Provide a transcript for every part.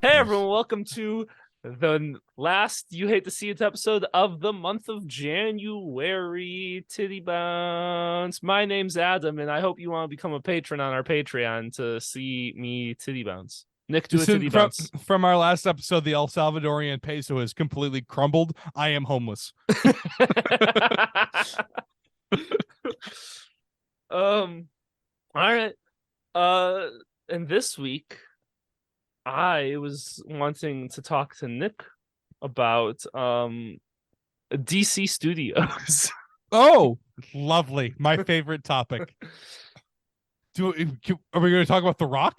Hey everyone, welcome to the last You Hate to See It episode of the month of January. Titty bounce. My name's Adam, and I hope you want to become a patron on our Patreon to see me titty bounce. Nick, do a titty bounce. From our last episode, the El Salvadorian peso has completely crumbled. I am homeless. All right. And this week I was wanting to talk to Nick about DC Studios. Oh, lovely. My favorite topic. Are we going to talk about The Rock?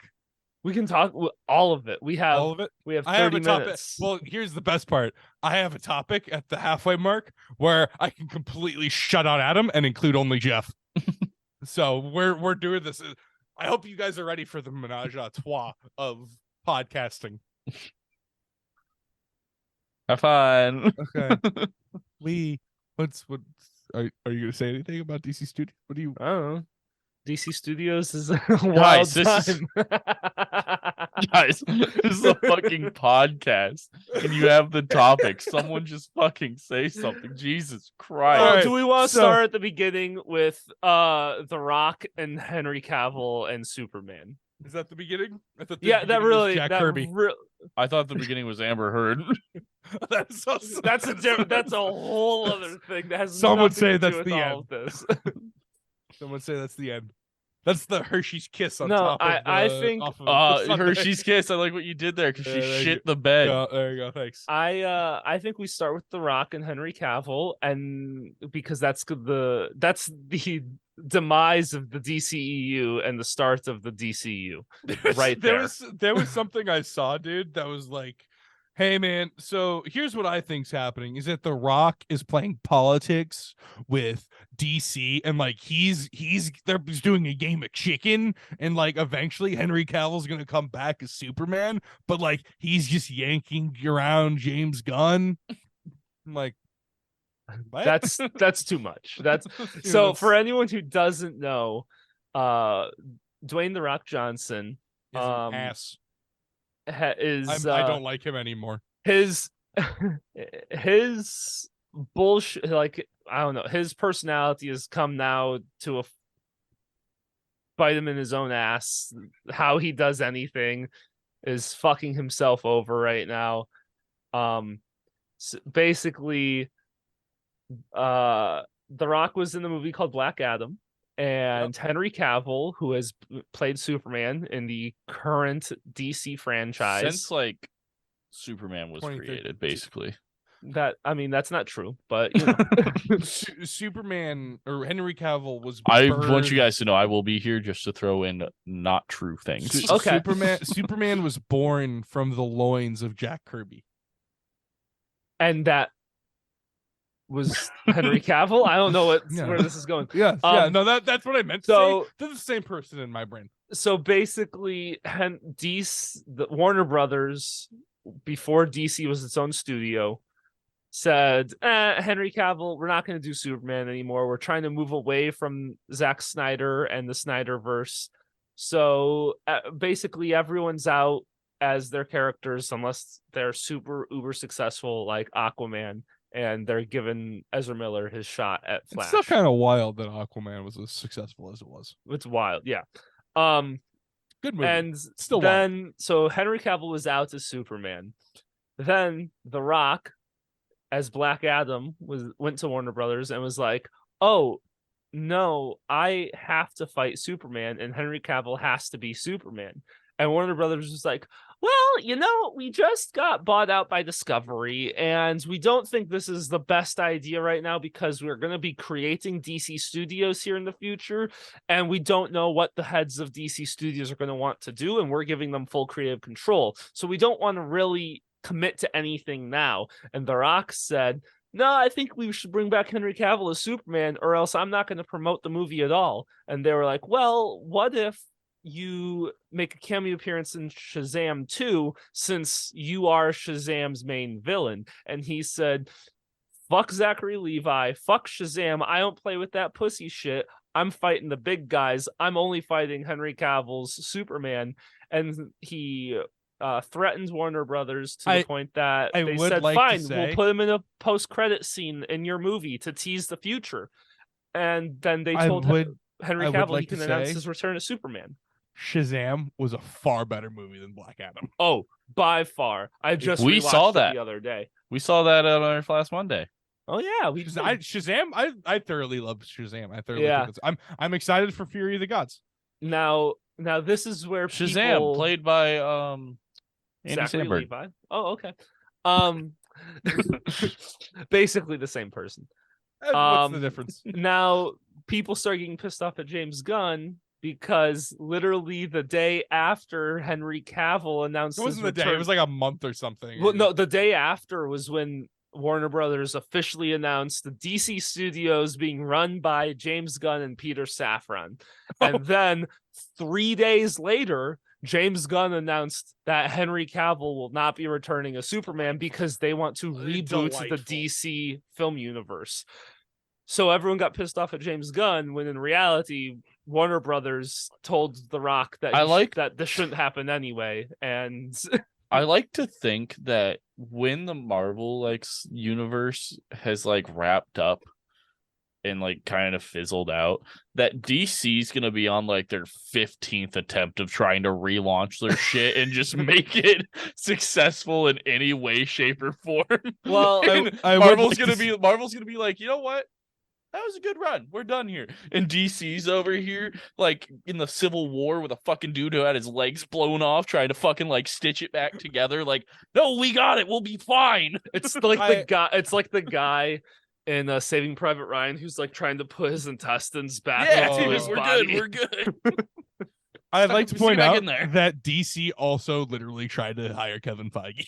We can talk all of it. We have all of it. We have 30 I have a minutes. Topic. Well, here's the best part. I have a topic at the halfway mark where I can completely shut out Adam and include only Jeff. So we're doing this. I hope you guys are ready for the menage a trois of podcasting. Have fun. Okay. What are you gonna say anything about DC Studios? What do you I don't know. DC Studios is a wild time. Guys, this is a fucking podcast, and you have the topic. Someone just fucking say something. Jesus Christ! Right, do we want to start at the beginning with The Rock and Henry Cavill and Superman? Is that the beginning? That really Jack Kirby. I thought the beginning was Amber Heard. That's a whole other thing. That has Some would nothing say to do that's with the all end. of this. Some would say that's the end. That's the Hershey's Kiss on No, top of the, I think Hershey's Kiss. I like what you did there because she shit the bed. There you go. Thanks. I think we start with The Rock and Henry Cavill, and because that's the demise of the DCEU and the start of the DCU. Right there. There was something I saw, dude, that was like, hey man, so here's what I think's happening is that The Rock is playing politics with DC, and like he's doing a game of chicken, and like eventually Henry Cavill's gonna come back as Superman, but like he's just yanking around James Gunn. I'm like, what? That's too much. That's so for anyone who doesn't know, Dwayne The Rock Johnson is an ass. I don't like him anymore. His bullshit, like, I don't know, his personality has come now to bite him in his own ass. How he does anything is fucking himself over right now. So basically, The Rock was in the movie called Black Adam, and Henry Cavill, who has played Superman in the current DC franchise since like Superman was created, basically. That's not true, but you know. Superman or Henry Cavill was. I want you guys to know I will be here just to throw in not true things. Okay. Superman was born from the loins of Jack Kirby, and that was Henry Cavill. I don't know where this is going. Yeah, no, that's what I meant to say. They're the same person in my brain. So basically, the Warner Brothers, before DC was its own studio, said, Henry Cavill, we're not going to do Superman anymore. We're trying to move away from Zack Snyder and the Snyderverse. So basically, everyone's out as their characters unless they're super uber successful, like Aquaman. And they're giving Ezra Miller his shot at Flash. It's still kind of wild that Aquaman was as successful as it was. It's wild, yeah. Good movie. And still then wild. So Henry Cavill was out as Superman. Then The Rock, as Black Adam, went to Warner Brothers and was like, "Oh no, I have to fight Superman, and Henry Cavill has to be Superman." And Warner Brothers was like, well, you know, we just got bought out by Discovery, and we don't think this is the best idea right now because we're going to be creating DC Studios here in the future, and we don't know what the heads of DC Studios are going to want to do, and we're giving them full creative control. So we don't want to really commit to anything now. And The Rock said, no, I think we should bring back Henry Cavill as Superman, or else I'm not going to promote the movie at all. And they were like, well, what if you make a cameo appearance in Shazam 2 since you are Shazam's main villain? And he said, fuck Zachary Levi, fuck Shazam, I don't play with that pussy shit. I'm fighting the big guys. I'm only fighting Henry Cavill's Superman. And he threatened Warner Brothers to the point that I they would said, like to "Fine, say- we'll put him in a post-credit scene in your movie to tease the future." And then they I told would Henry I would Cavill like he to can announce say- his return as Superman. Shazam was a far better movie than Black Adam. Oh, by far. I just We saw rewatched it that the other day. We saw that on our last Monday. Oh yeah, we did. Shazam, I thoroughly love Shazam. I thoroughly Yeah. think I'm excited for Fury of the Gods. Now this is where Shazam, people... played by Andy Zachary Samberg. Levi. Oh, okay. Basically the same person. What's the difference? Now people start getting pissed off at James Gunn because literally the day after Henry Cavill announced It his wasn't the day. It return- was like a month or something. Well, no, the day after was when Warner Brothers officially announced the DC Studios being run by James Gunn and Peter Safran. And then 3 days later, James Gunn announced that Henry Cavill will not be returning as Superman because they want to reboot the Delightful. DC film universe. So everyone got pissed off at James Gunn when in reality, Warner Brothers told The Rock that that this shouldn't happen anyway. And I like to think that when the Marvel universe has wrapped up and kind of fizzled out, that DC's gonna be on their 15th attempt of trying to relaunch their shit and just make it successful in any way, shape, or form. Well, Marvel's gonna be like, you know what? That was a good run. We're done here. And DC's over here, in the Civil War with a fucking dude who had his legs blown off, trying to fucking stitch it back together. No, we got it. We'll be fine. It's the guy. It's like the guy in Saving Private Ryan who's trying to put his intestines back into his body. We're good. I'd like to Let me see point back out in there. that DC also literally tried to hire Kevin Feige.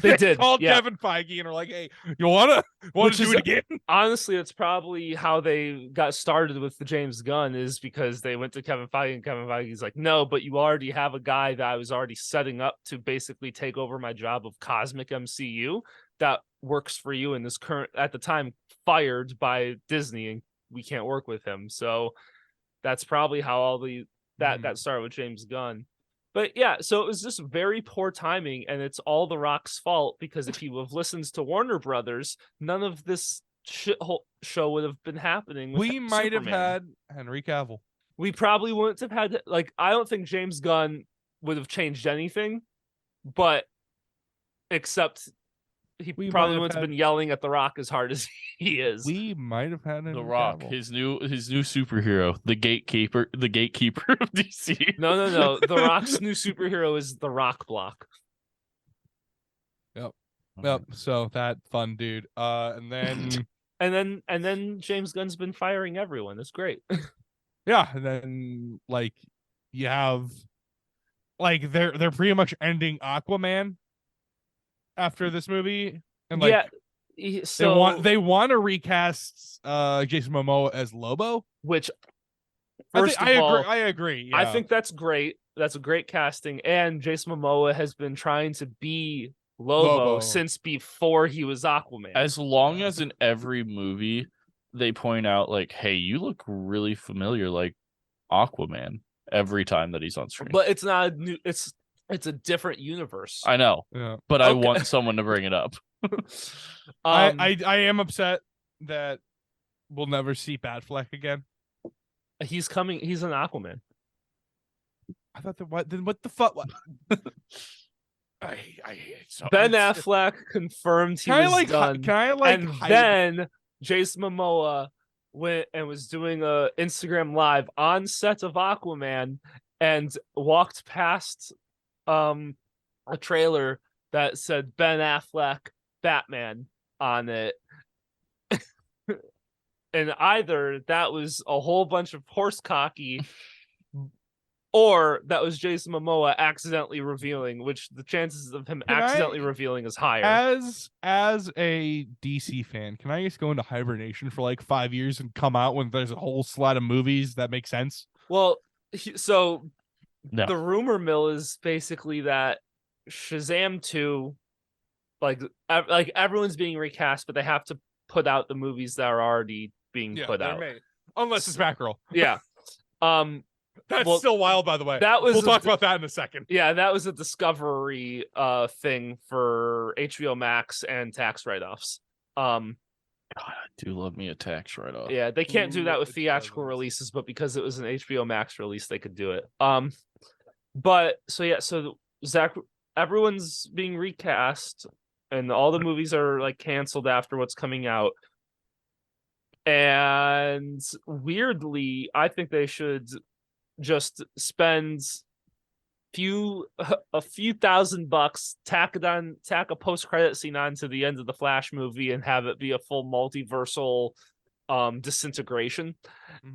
They did, called yeah. Kevin Feige and are like, "Hey, you wanna Which do is- it again?" Honestly, it's probably how they got started with the James Gunn is because they went to Kevin Feige and Kevin Feige's like, "No, but you already have a guy that I was already setting up to basically take over my job of Cosmic MCU that works for you and is at the time fired by Disney, and we can't work with him." So that's probably how all that got started with James Gunn. But yeah, so it was just very poor timing, and it's all The Rock's fault because if he would have listened to Warner Brothers, none of this show would have been happening. We might have Superman. had Henry Cavill. We probably wouldn't have had I don't think James Gunn would have changed anything, but except he We probably might have wouldn't have had- been yelling at The Rock as hard as he is. We might have had The Henry Rock, Cavill. his new superhero, the gatekeeper of DC. No. The Rock's new superhero is the Rock Block. Yep. So that fun dude. And then And then James Gunn's been firing everyone. It's great. yeah, and then you have they're pretty much ending Aquaman after this movie, and so they want to recast Jason Momoa as Lobo, which I first of all, agree. Yeah. I think that's great. That's a great casting, and Jason Momoa has been trying to be Lobo since before he was Aquaman. As long as in every movie they point out hey, you look really familiar like Aquaman every time that he's on screen. But it's not a new. It's a different universe. I know, yeah. but I Okay. want someone to bring it up. I am upset that we'll never see Batfleck again. He's coming. He's an Aquaman. I thought what the fuck? What? I hate so Ben it's- Affleck confirmed he Can was I done. Can I And then Jason Momoa went and was doing a Instagram live on set of Aquaman and walked past a trailer that said Ben Affleck Batman on it. And either that was a whole bunch of horse cocky or that was Jason Momoa accidentally revealing, which the chances of him Can accidentally I- revealing is higher. as a DC fan, can I just go into hibernation for 5 years and come out when there's a whole slot of movies that make sense? Well, so No. the rumor mill is basically that Shazam 2, everyone's being recast, but they have to put out the movies that are already being put out. Unless it's Batgirl. Yeah. That's well, still wild, by the way. that was we'll a talk d- about that in a second. Yeah, that was a Discovery thing for HBO Max and tax write-offs. God, I do love me a tax write-off. Yeah, they can't do that with It theatrical doesn't. releases, but because it was an HBO Max release, they could do it. But so Zach, everyone's being recast, and all the movies are like canceled after what's coming out. And weirdly, I think they should just spend a few $1,000, tack a post-credit scene onto the end of the Flash movie, and have it be a full multiversal disintegration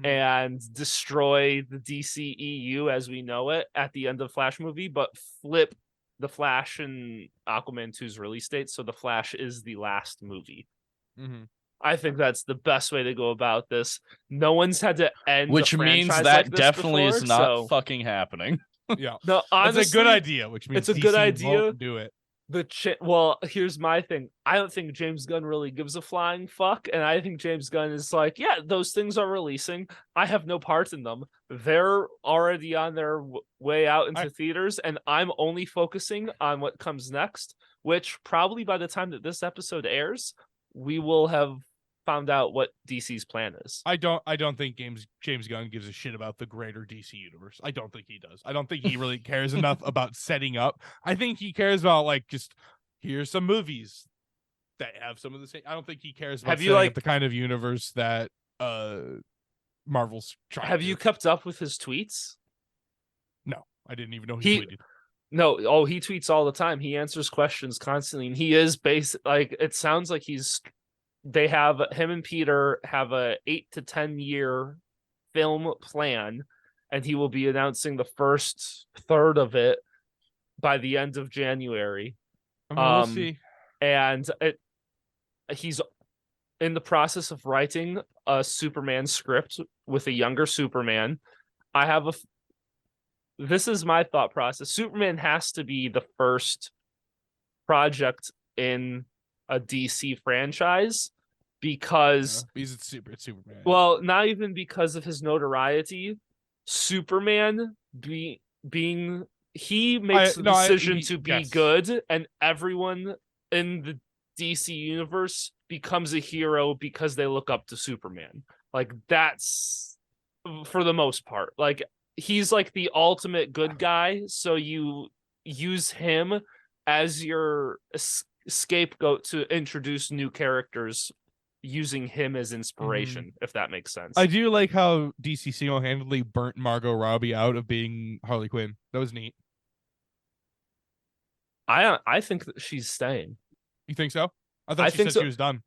and destroy the DCEU as we know it at the end of Flash movie, but flip the Flash and Aquaman 2's release date, so the Flash is the last movie. I think that's the best way to go about this. No one's had to end, which means that like this definitely before, is not so... fucking happening. Yeah, No, honestly, it's a good idea. Which means it's a DC good idea. won't do it. Well, here's my thing. I don't think James Gunn really gives a flying fuck, and I think James Gunn is like, yeah, those things are releasing. I have no part in them. They're already on their way out into theaters, and I'm only focusing on what comes next, which probably by the time that this episode airs, we will have found out what DC's plan is. I don't think James Gunn gives a shit about the greater DC universe. I don't think he does. I don't think he really cares enough about setting up. I think he cares about like just here's some movies that have some of the same. I don't think he cares about setting up the kind of universe that Marvel's trying. Have you kept up with his tweets? No, I didn't even know he tweeted. No, he tweets all the time. He answers questions constantly, and he is like it sounds like they have him and Peter have a 8 to 10 year film plan, and he will be announcing the first third of it by the end of January. We'll see. And he's in the process of writing a Superman script with a younger Superman. This is my thought process. Superman has to be the first project in a DC franchise because it's Superman. Well, not even because of his notoriety. Superman he makes the decision to be good, and everyone in the DC universe becomes a hero because they look up to Superman. Like that's for the most part. Like he's like the ultimate good guy, so you use him as your scapegoat to introduce new characters using him as inspiration, if that makes sense. I do like how DC single-handedly burnt Margot Robbie out of being Harley Quinn. That was neat. I think that she's staying. You think so? I thought she said she was done.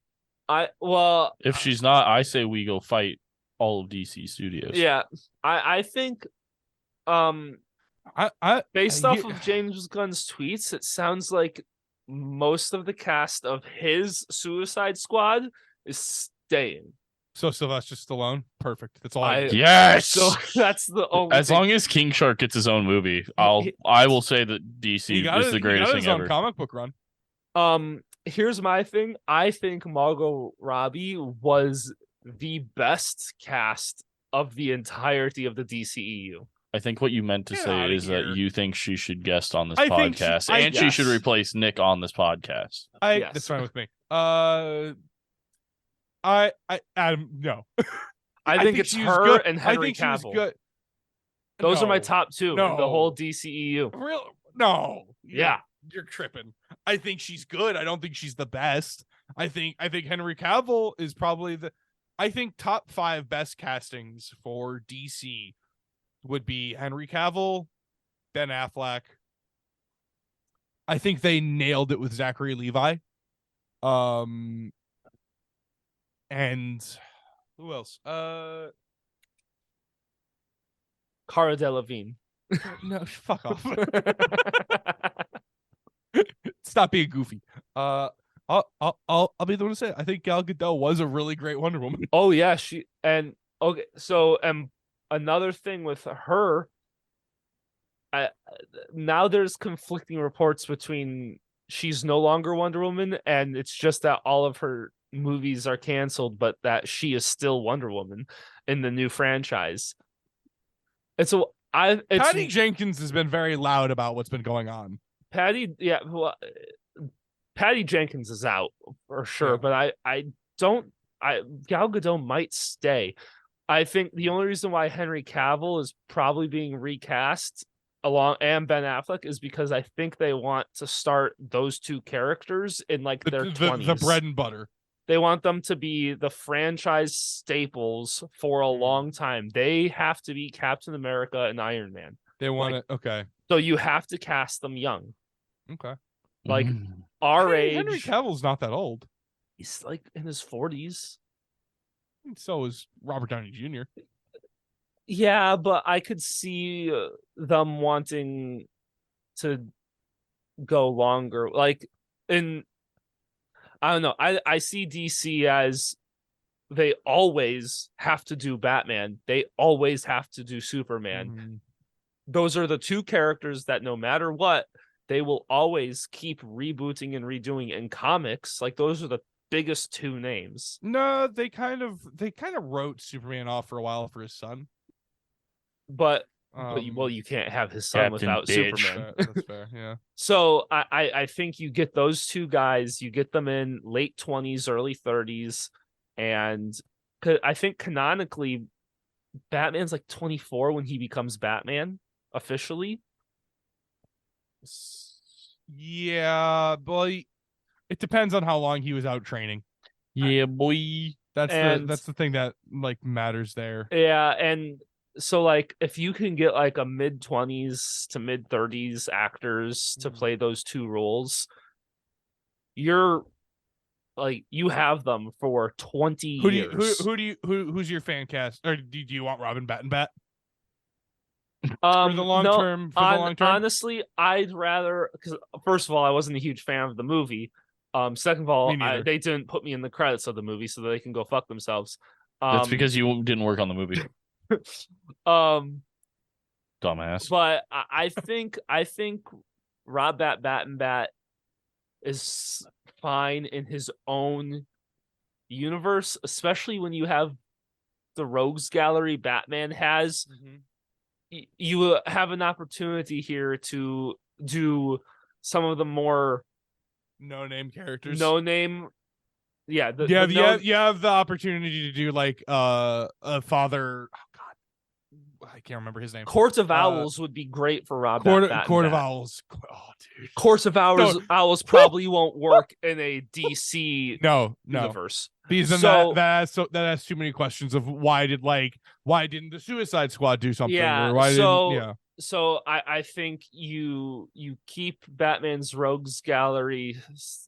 If she's not, I say we go fight all of DC Studios. Yeah, I think based off of James Gunn's tweets, it sounds like most of the cast of his Suicide Squad is staying. So Sylvester Stallone, perfect. That's all. Yes. So that's the only. As long as King Shark gets his own movie, I will say that DC is the greatest thing ever. Comic book run. Here's my thing. I think Margot Robbie was the best cast of the entirety of the DCEU. I think what you meant to say is that you think she should guest on this podcast, and she should replace Nick on this podcast. That's fine with me. Adam, no. I think it's her good. and Henry Cavill. Good. Those are my top two in the whole DCEU. Real? No. Yeah. You're tripping. I think she's good. I don't think she's the best. I think Henry Cavill is probably I think top 5 best castings for DC would be Henry Cavill, Ben Affleck. I think they nailed it with Zachary Levi. And who else? Cara Delevingne. No, fuck off. Stop being goofy. I'll be the one to say it. I think Gal Gadot was a really great Wonder Woman. Oh yeah, so another thing with her, now there's conflicting reports between she's no longer Wonder Woman, and it's just that all of her movies are canceled, but that she is still Wonder Woman in the new franchise. It's a Patty Jenkins has been very loud about what's been going on. Patty, yeah, well, Patty Jenkins is out for sure, Yeah. but I don't. Gal Gadot might stay. I think the only reason why Henry Cavill is probably being recast and Ben Affleck is because I think they want to start those two characters in like their 20s. The bread and butter. They want them to be the franchise staples for a long time. They have to be Captain America and Iron Man. They want it. Okay. So you have to cast them young. Okay. Like our age. Henry Cavill's not that old. He's like in his 40s. So is Robert Downey Jr. Yeah, but I could see them wanting to go longer. Like I don't know. I see DC as they always have to do Batman. They always have to do Superman. Those are the two characters that no matter what, they will always keep rebooting and redoing in comics. Like those are the biggest two names. No, they kind of wrote Superman off for a while for his son. But you can't have his son Captain without Bitch. Superman. That's fair, yeah. So I think you get those two guys, you get them in late 20s, early 30s, and I think canonically Batman's like 24 when he becomes Batman officially. Yeah, boy. It depends on how long he was out training. Yeah, boy. That's the thing that like matters there. Yeah, and so like if you can get like a mid-20s to mid-30s actors to play those two roles, you're like you have them for 20 years. Who's your fan cast? Or do you want Robin Bat? For the long term. Honestly, I'd rather, because first of all, I wasn't a huge fan of the movie. Second of all, they didn't put me in the credits of the movie, so they can go fuck themselves. That's because you didn't work on the movie. Dumbass. But I think Rob Bat is fine in his own universe, especially when you have the Rogues Gallery Batman has. You have an opportunity here to do some of the more no-name characters. No-name. Yeah. You have the opportunity to do like a father. Oh God. I can't remember his name. Court of Owls would be great for Rob. Court of Owls. Oh, dude. Court of Owls probably won't work in a DC universe. Because then that has too many questions of why didn't the Suicide Squad do something? Yeah. Or why So I think you keep Batman's Rogues Gallery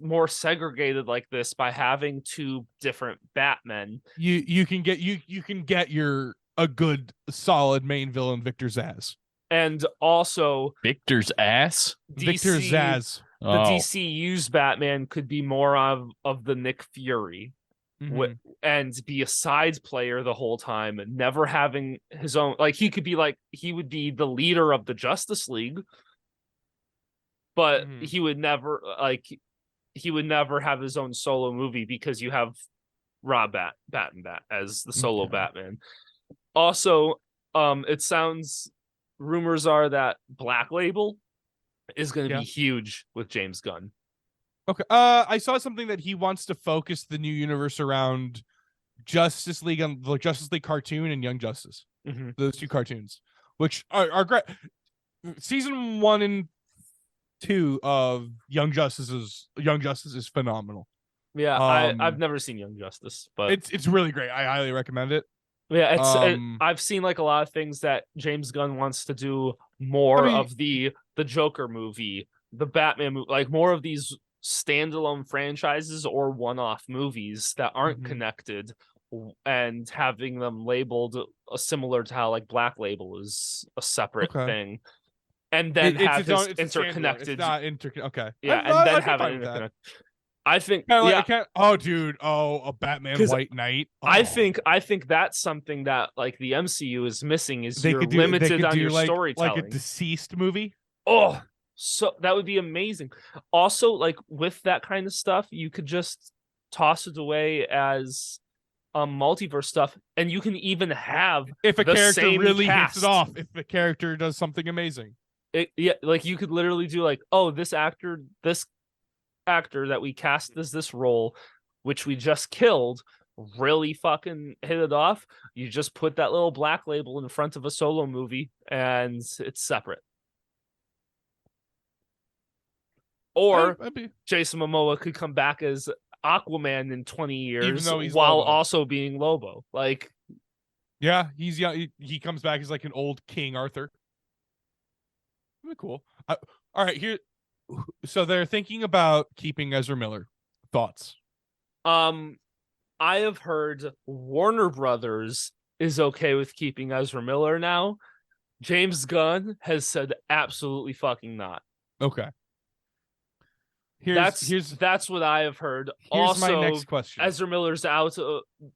more segregated like this by having two different Batmen. You can get a good solid main villain, Victor Zsasz. And also Victor's ass? Victor Zsasz. The DCU's Batman could be more of the Nick Fury. And be a side player the whole time, never having his own, like he would be the leader of the Justice League, but he would never have his own solo movie because you have Rob Bat as the solo Batman. Also, it sounds, rumors are that Black Label is going to be huge with James Gunn. Okay. I saw something that he wants to focus the new universe around Justice League and the Justice League cartoon and Young Justice. Those two cartoons, which are great. Season 1 and 2 of Young Justice is phenomenal. Yeah, I've never seen Young Justice, but it's really great. I highly recommend it. Yeah, I've seen like a lot of things that James Gunn wants to do more of the Joker movie, the Batman movie, like more of these standalone franchises or one-off movies that aren't connected, and having them labeled similar to how like Black Label is a separate thing, and then interconnected. It's not okay. Yeah, and then have it interconnected. I think a Batman White Knight. I think that's something that like the MCU is missing, is you're limited on your storytelling. Like a deceased movie. Oh, so that would be amazing. Also, like with that kind of stuff, you could just toss it away as multiverse stuff, and you can even have If a the character same really hits cast. it off, if the character does something amazing. Yeah, like you could literally do like, oh, this actor that we cast as this role, which we just killed, really fucking hit it off. You just put that little black label in front of a solo movie and it's separate. Or Jason Momoa could come back as Aquaman in 20 years, even though he's while Lobo. also being Lobo. Like, yeah, he's young. He comes back as like an old King Arthur. Really cool. All right, here. So they're thinking about keeping Ezra Miller. Thoughts? I have heard Warner Brothers is okay with keeping Ezra Miller now. James Gunn has said absolutely fucking not. Okay. That's what I have heard. Here's also, my next question. Ezra Miller's out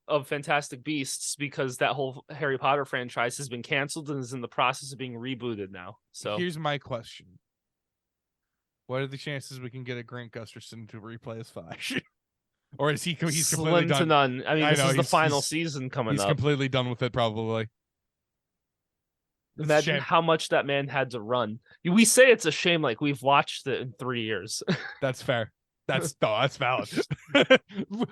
of Fantastic Beasts because that whole Harry Potter franchise has been canceled and is in the process of being rebooted now. So here's my question. What are the chances we can get a Grant Gustafson to replay as Flash? Or is he's completely slim done? to none. I mean, this is the final season coming up. He's completely done with it, probably. Imagine how much that man had to run. We say it's a shame, like we've watched it in 3 years. That's fair. That's valid.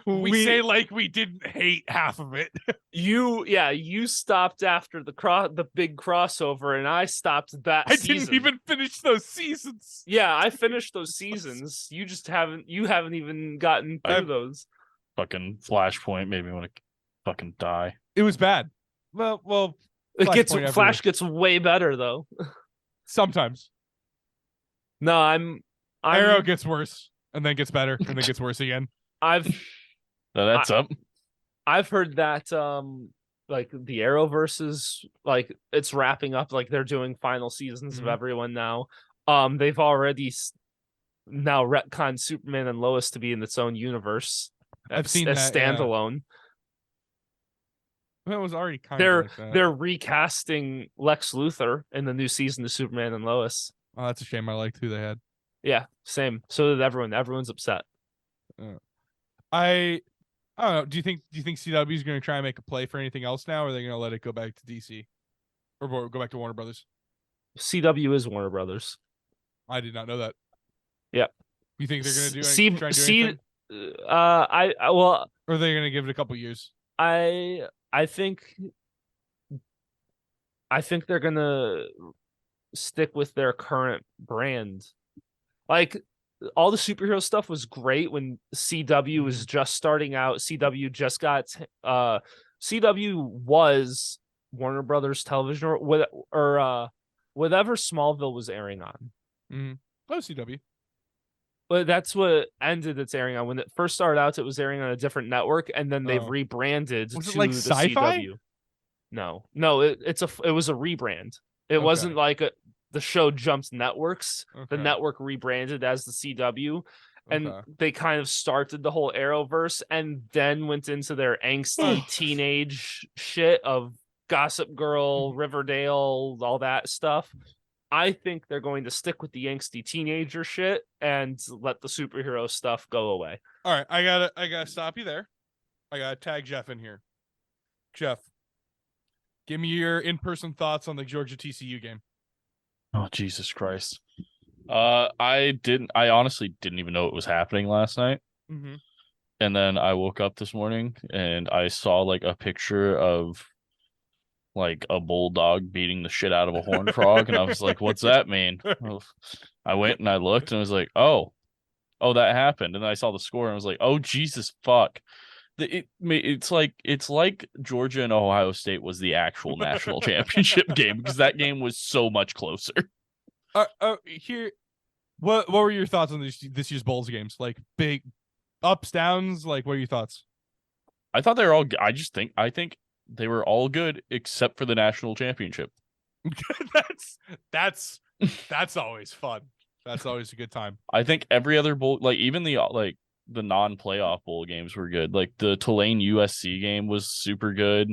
we say like we didn't hate half of it. You stopped after the big crossover, and I stopped that. I didn't even finish those seasons. Yeah, I finished those seasons. You just haven't even gotten through those. Fucking Flashpoint made me want to fucking die. It was bad. Well. Flash gets way better though. Sometimes. No, I'm Arrow gets worse and then gets better and then gets worse again. That's up. I've heard that like the Arrowverse is like it's wrapping up, like they're doing final seasons of everyone now. They've already now retconned Superman and Lois to be in its own universe. I've seen as that standalone. Yeah. Well, it was already kind of like that. They're recasting Lex Luthor in the new season of Superman and Lois. Oh, that's a shame. I liked who they had. Yeah, same. So did everyone. Everyone's upset. I don't know. Do you think CW is going to try and make a play for anything else now, or are they going to let it go back to DC or go back to Warner Brothers? CW is Warner Brothers. I did not know that. Yeah. You think they're going to do anything? Or are they going to give it a couple years? I think they're gonna stick with their current brand. Like all the superhero stuff was great when CW was just starting out. CW just got CW was Warner Brothers Television or whatever Smallville was airing on. Oh, CW. But that's what ended its airing on. When it first started out, it was airing on a different network, and then they've rebranded was to it like the Sci-Fi? CW. No, it was a rebrand. It wasn't like the show jumped networks. The network rebranded as the CW, and they kind of started the whole Arrowverse, and then went into their angsty teenage shit of Gossip Girl, Riverdale, all that stuff. I think they're going to stick with the angsty teenager shit and let the superhero stuff go away. All right, I gotta stop you there. I gotta tag Jeff in here. Jeff, give me your in-person thoughts on the Georgia TCU game. Oh, Jesus Christ. I honestly didn't even know it was happening last night. And then I woke up this morning and I saw like a picture of like a bulldog beating the shit out of a horned frog, and I was like, what's that mean? I went and I looked and I was like, oh, that happened. And then I saw the score and I was like, oh, Jesus fuck. It's like Georgia and Ohio State was the actual national championship game, because that game was so much closer. Here, what were your thoughts on this year's Bowls games? Like big ups, downs. Like, what are your thoughts? I thought they were all. I think they were all good except for the national championship. that's always fun. That's always a good time. I think every other bowl, like even the non-playoff bowl games were good. Like the Tulane USC game was super good.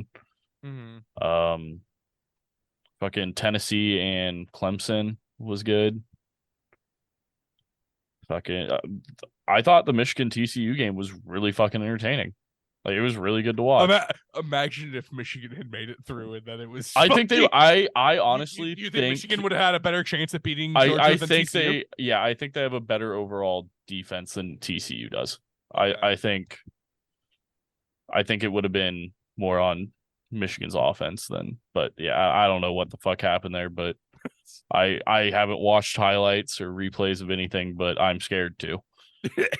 Fucking Tennessee and Clemson was good. Fucking I thought the Michigan TCU game was really fucking entertaining. Like, it was really good to watch. Imagine if Michigan had made it through and then it was. I think they. I honestly you think Michigan would have had a better chance at beating Georgia I than think TCU? I think they have a better overall defense than TCU does. Okay. I think it would have been more on Michigan's offense than, but yeah, I don't know what the fuck happened there, but I haven't watched highlights or replays of anything, but I'm scared too.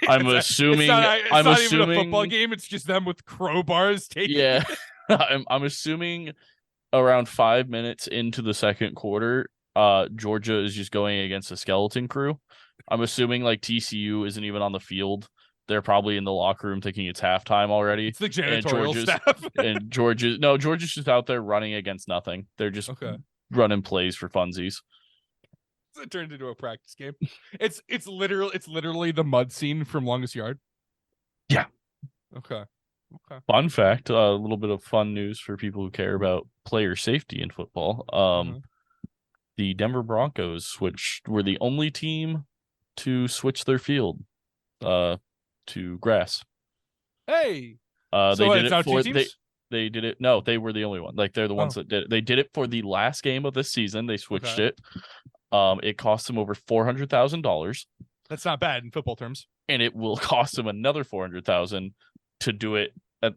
I'm assuming it's not even a football game. It's just them with crowbars taking. Yeah, I'm assuming around 5 minutes into the second quarter, Georgia is just going against a skeleton crew. I'm assuming like TCU isn't even on the field. They're probably in the locker room thinking it's halftime already. It's the janitorial staff. And Georgia's just out there running against nothing. They're just running plays for funsies. It turned into a practice game. It's literally the mud scene from Longest Yard. Yeah. Okay. Fun fact, a little bit of fun news for people who care about player safety in football. The Denver Broncos were the only team to switch their field to grass. Hey. They did it for they did it. No, they were the only one. Like, they're the ones that did it. They did it for the last game of this season. They switched it. It cost them over $400,000. That's not bad in football terms. And it will cost them another $400,000 to do it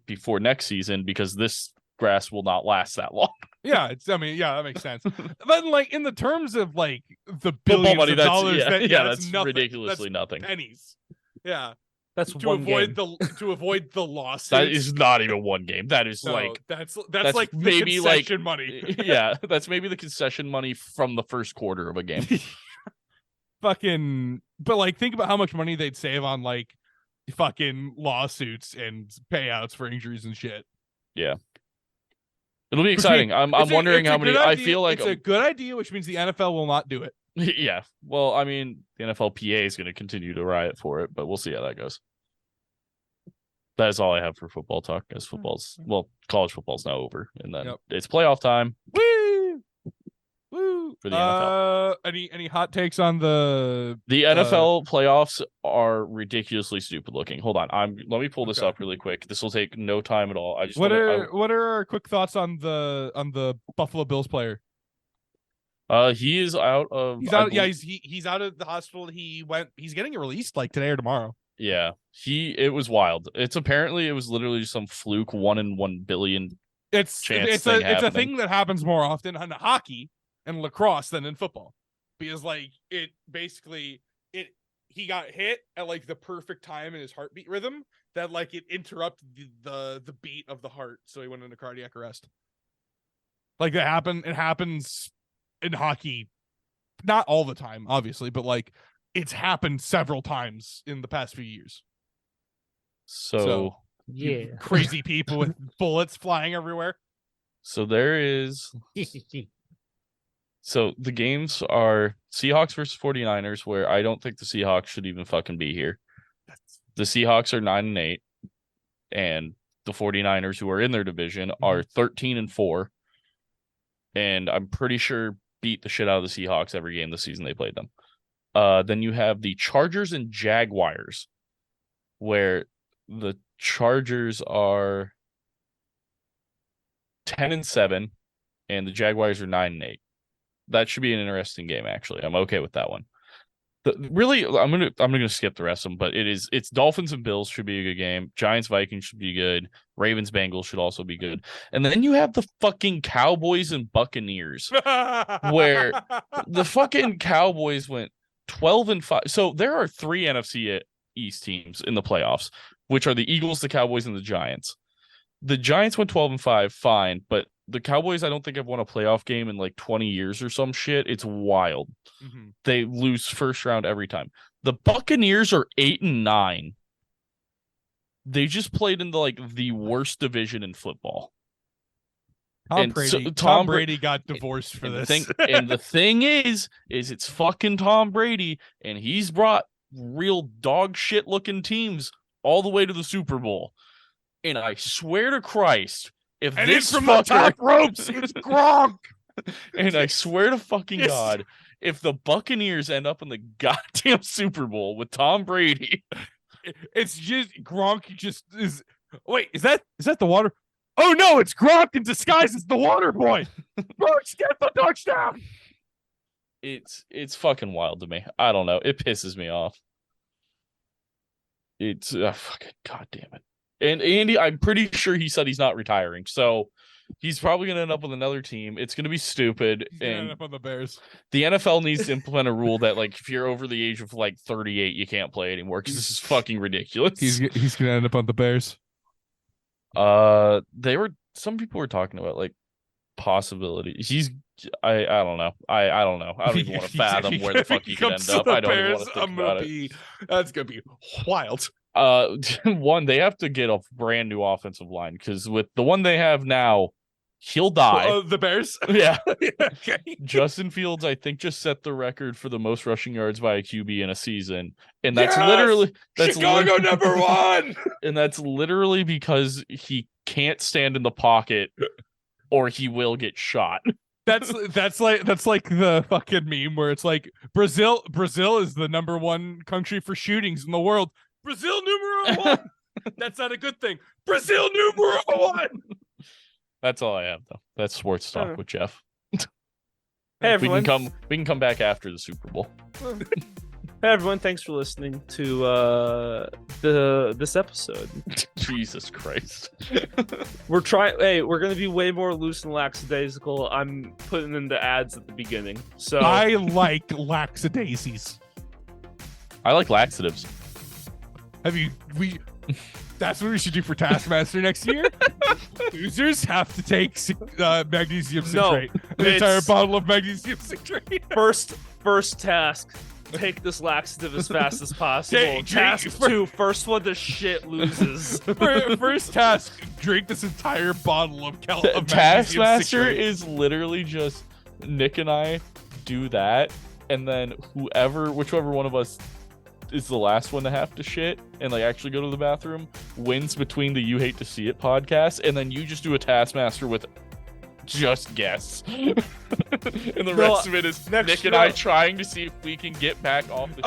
before next season, because this grass will not last that long. Yeah, that makes sense. But like, in the terms of like the billions money, of dollars, that's nothing. ridiculously nothing. Pennies. Yeah. That's to avoid the losses. That is not even one game. That is that's like maybe the concession money. Yeah, that's maybe the concession money from the first quarter of a game. Fucking, but like, think about how much money they'd save on like fucking lawsuits and payouts for injuries and shit. Yeah, it'll be exciting. I'm wondering how many. I feel like it's a good idea, which means the NFL will not do it. Yeah. Well, I mean, the NFLPA is going to continue to riot for it, but we'll see how that goes. That is all I have for football talk, as college football's now over, and then it's playoff time. Woo! For the NFL. Any hot takes on the NFL playoffs are ridiculously stupid looking. Hold on, let me pull this up really quick. This will take no time at all. What are our quick thoughts on the Buffalo Bills player? He is out of. He's out. He's out of the hospital. He's getting released like today or tomorrow. Yeah, it was wild. It was literally just some fluke 1 in 1 billion. It's a thing that happens more often in hockey and lacrosse than in football, because like he got hit at like the perfect time in his heartbeat rhythm that like it interrupted the beat of the heart, so he went into cardiac arrest. Like that happened. It happens in hockey, not all the time, obviously, but like it's happened several times in the past few years. So yeah, crazy people with bullets flying everywhere. So there is. So the games are Seahawks versus 49ers, where I don't think the Seahawks should even fucking be here. The Seahawks are 9-8, and the 49ers, who are in their division, are 13-4. And I'm pretty sure beat the shit out of the Seahawks every game this season they played them. Then you have the Chargers and Jaguars, where the Chargers are 10-7, and the Jaguars are 9-8. That should be an interesting game, actually. I'm okay with that one. Really, I'm gonna skip the rest of them, but it's Dolphins and Bills should be a good game. Giants Vikings should be good. Ravens Bengals should also be good. And then you have the fucking Cowboys and Buccaneers, where the fucking Cowboys went 12-5. So there are 3 NFC East teams in the playoffs, which are the Eagles, the Cowboys, and the Giants. The Giants went 12-5, fine, but the Cowboys, I don't think have won a playoff game in like 20 years or some shit. It's wild. Mm-hmm. They lose first round every time. The Buccaneers are 8-9. They just played in the worst division in football. Tom Brady got divorced for this. And the thing is it's fucking Tom Brady, and he's brought real dog shit looking teams all the way to the Super Bowl. And I swear to Christ, if and this from the top ropes, it's Gronk. And I swear to fucking God, if the Buccaneers end up in the goddamn Super Bowl with Tom Brady, it's just Gronk just is Wait, is that the water? Oh no, it's Gronk in disguise as the water boy. Gronk get the touchdown. It's fucking wild to me. I don't know. It pisses me off. It's fucking goddamn it. And Andy, I'm pretty sure he said he's not retiring, so he's probably gonna end up with another team. It's gonna be stupid. He's gonna and end up on the Bears. The NFL needs to implement a rule that, like, if you're over the age of like 38, you can't play anymore because this is fucking ridiculous. He's gonna end up on the Bears. Some people were talking about like possibility. I don't know. I don't know. I don't even want to fathom where the fuck he could end up. I don't even want to think about it. That's gonna be wild. One, they have to get a brand new offensive line because with the one they have now, he'll die. The Bears? Yeah. Okay. Justin Fields, I think, just set the record for the most rushing yards by a QB in a season. And that's literally Chicago number one. And that's literally because he can't stand in the pocket or he will get shot. That's like the fucking meme where it's like Brazil is the number one country for shootings in the world. Brazil numero one. That's not a good thing. Brazil numero one. That's all I have though. That's sports talk with Jeff. Hey everyone, we can come back after the Super Bowl. Hey everyone, thanks for listening to this episode. Jesus Christ. We're gonna be way more loose and lackadaisical. I'm putting in the ads at the beginning. So I like lackadaisies. I like laxatives. That's what we should do for Taskmaster next year. Losers have to take magnesium citrate. An entire bottle of magnesium citrate. First task. Take this laxative as fast as possible. Task 2, first one to shit loses. First task, drink this entire bottle of Taskmaster is literally just Nick and I do that, and then whichever one of us is the last one to have to shit and like actually go to the bathroom wins between the You Hate to See It podcast, and then you just do a Taskmaster with just guess. And the rest of it is Nick and I trying to see if we can get back off the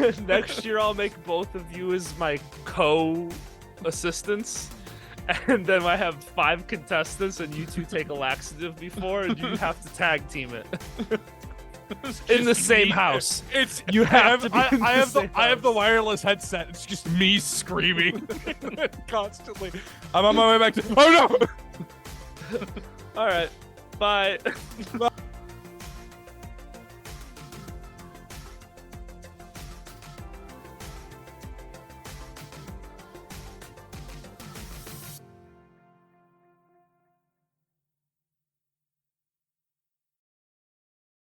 chair. Next year I'll make both of you as my co-assistants, and then I have 5 contestants and you 2 take a laxative before and you have to tag team it. In the same house. I have the wireless headset. It's just me screaming constantly. I'm on my way back to. Oh no! All right. Bye. Bye.